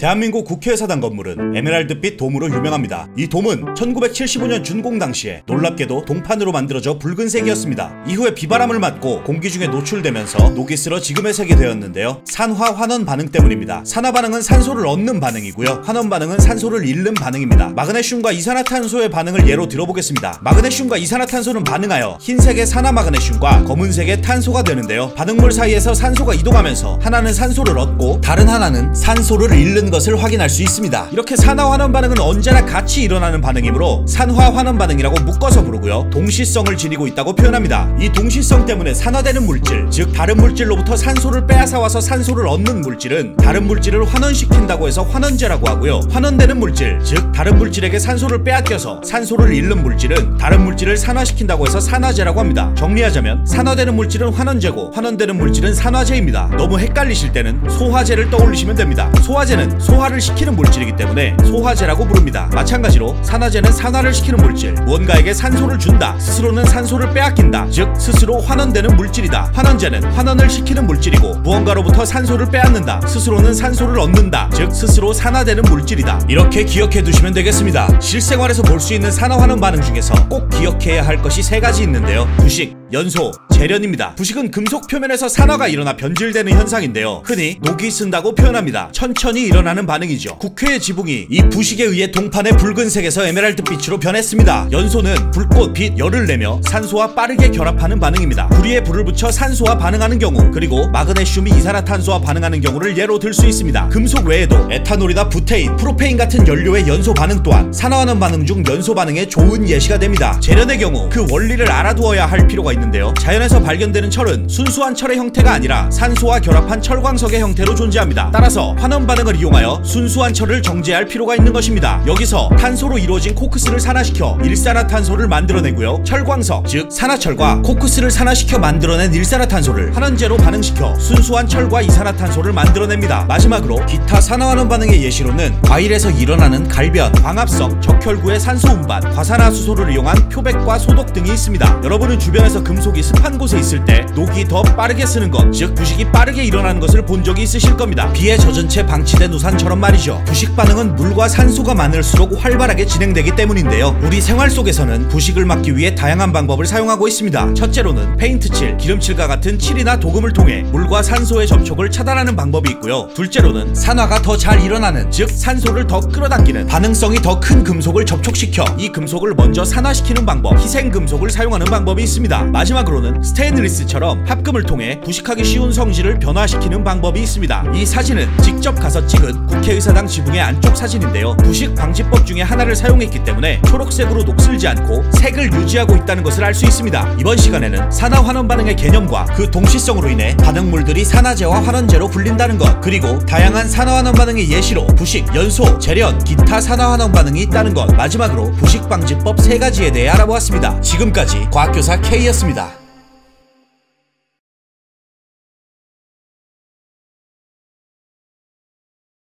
대한민국 국회의사당 건물은 에메랄드빛 돔으로 유명합니다. 이 돔은 1975년 준공 당시에 놀랍게도 동판으로 만들어져 붉은색이었습니다. 이후에 비바람을 맞고 공기 중에 노출되면서 녹이 슬어 지금의 색이 되었는데요. 산화 환원 반응 때문입니다. 산화 반응은 산소를 얻는 반응이고요. 환원 반응은 산소를 잃는 반응입니다. 마그네슘과 이산화탄소의 반응을 예로 들어보겠습니다. 마그네슘과 이산화탄소는 반응하여 흰색의 산화마그네슘과 검은색의 탄소가 되는데요. 반응물 사이에서 산소가 이동하면서 하나는 산소를 얻고 다른 하나는 산소를 잃는 것을 확인할 수 있습니다. 이렇게 산화환원 반응은 언제나 같이 일어나는 반응이므로 산화환원 반응이라고 묶어서 부르고요. 동시성을 지니고 있다고 표현합니다. 이 동시성 때문에 산화되는 물질, 즉 다른 물질로부터 산소를 빼앗아와서 산소를 얻는 물질은 다른 물질을 환원시킨다고 해서 환원제라고 하고요. 환원되는 물질, 즉 다른 물질에게 산소를 빼앗겨서 산소를 잃는 물질은 다른 물질을 산화시킨다고 해서 산화제라고 합니다. 정리하자면 산화되는 물질은 환원제고 환원되는 물질은 산화제입니다. 너무 헷갈리실 때는 소화제를 떠올리시면 됩니다. 소화제는 소화를 시키는 물질이기 때문에 소화제라고 부릅니다. 마찬가지로 산화제는 산화를 시키는 물질, 무언가에게 산소를 준다, 스스로는 산소를 빼앗긴다, 즉 스스로 환원되는 물질이다. 환원제는 환원을 시키는 물질이고 무언가로부터 산소를 빼앗는다, 스스로는 산소를 얻는다, 즉 스스로 산화되는 물질이다. 이렇게 기억해 두시면 되겠습니다. 실생활에서 볼 수 있는 산화환원 반응 중에서 꼭 기억해야 할 것이 세 가지 있는데요. 부식, 연소, 재련입니다. 부식은 금속 표면에서 산화가 일어나 변질되는 현상인데요. 흔히 녹이 쓴다고 표현합니다. 천천히 일어나는 반응이죠. 국회의 지붕이 이 부식에 의해 동판의 붉은색에서 에메랄드빛으로 변했습니다. 연소는 불꽃, 빛, 열을 내며 산소와 빠르게 결합하는 반응입니다. 구리에 불을 붙여 산소와 반응하는 경우, 그리고 마그네슘이 이산화탄소와 반응하는 경우를 예로 들 수 있습니다. 금속 외에도 에탄올이나 부테인, 프로페인 같은 연료의 연소 반응 또한 산화하는 반응 중 연소 반응의 좋은 예시가 됩니다. 재련의 경우 그 원리를 알아두어야 할 필요가 있는데요. 자연에서 발견되는 철은 순수한 철의 형태가 아니라 산소와 결합한 철광석의 형태로 존재합니다. 따라서 환원 반응을 이용하여 순수한 철을 정제할 필요가 있는 것입니다. 여기서 탄소로 이루어진 코크스를 산화시켜 일산화탄소를 만들어내고요. 철광석, 즉 산화철과 코크스를 산화시켜 만들어낸 일산화탄소를 환원제로 반응시켜 순수한 철과 이산화탄소를 만들어냅니다. 마지막으로 기타 산화환원 반응의 예시로는 과일에서 일어나는 갈변, 광합성, 적혈구의 산소 운반, 과산화수소를 이용한 표백과 소독 등이 있습니다. 여러분은 주변에서 금속이 습한 곳에 있을 때 녹이 더 빠르게 쓰는 것, 즉 부식이 빠르게 일어나는 것을 본 적이 있으실 겁니다. 비에 젖은 채 방치된 우산처럼 말이죠. 부식 반응은 물과 산소가 많을수록 활발하게 진행되기 때문인데요. 우리 생활 속에서는 부식을 막기 위해 다양한 방법을 사용하고 있습니다. 첫째로는 페인트칠, 기름칠과 같은 칠이나 도금을 통해 물과 산소의 접촉을 차단하는 방법이 있고요. 둘째로는 산화가 더 잘 일어나는, 즉 산소를 더 끌어당기는 반응성이 더 큰 금속을 접촉시켜 이 금속을 먼저 산화시키는 방법, 희생금속을 사용하는 방법이 있습니다. 마지막으로는 스테인리스처럼 합금을 통해 부식하기 쉬운 성질을 변화시키는 방법이 있습니다. 이 사진은 직접 가서 찍은 국회의사당 지붕의 안쪽 사진인데요. 부식 방지법 중에 하나를 사용했기 때문에 초록색으로 녹슬지 않고 색을 유지하고 있다는 것을 알 수 있습니다. 이번 시간에는 산화환원 반응의 개념과 그 동시성으로 인해 반응물들이 산화제와 환원제로 불린다는 것, 그리고 다양한 산화환원 반응의 예시로 부식, 연소, 재련, 기타 산화환원 반응이 있다는 것, 마지막으로 부식 방지법 3가지에 대해 알아보았습니다. 지금까지 과학교사 K였습니다.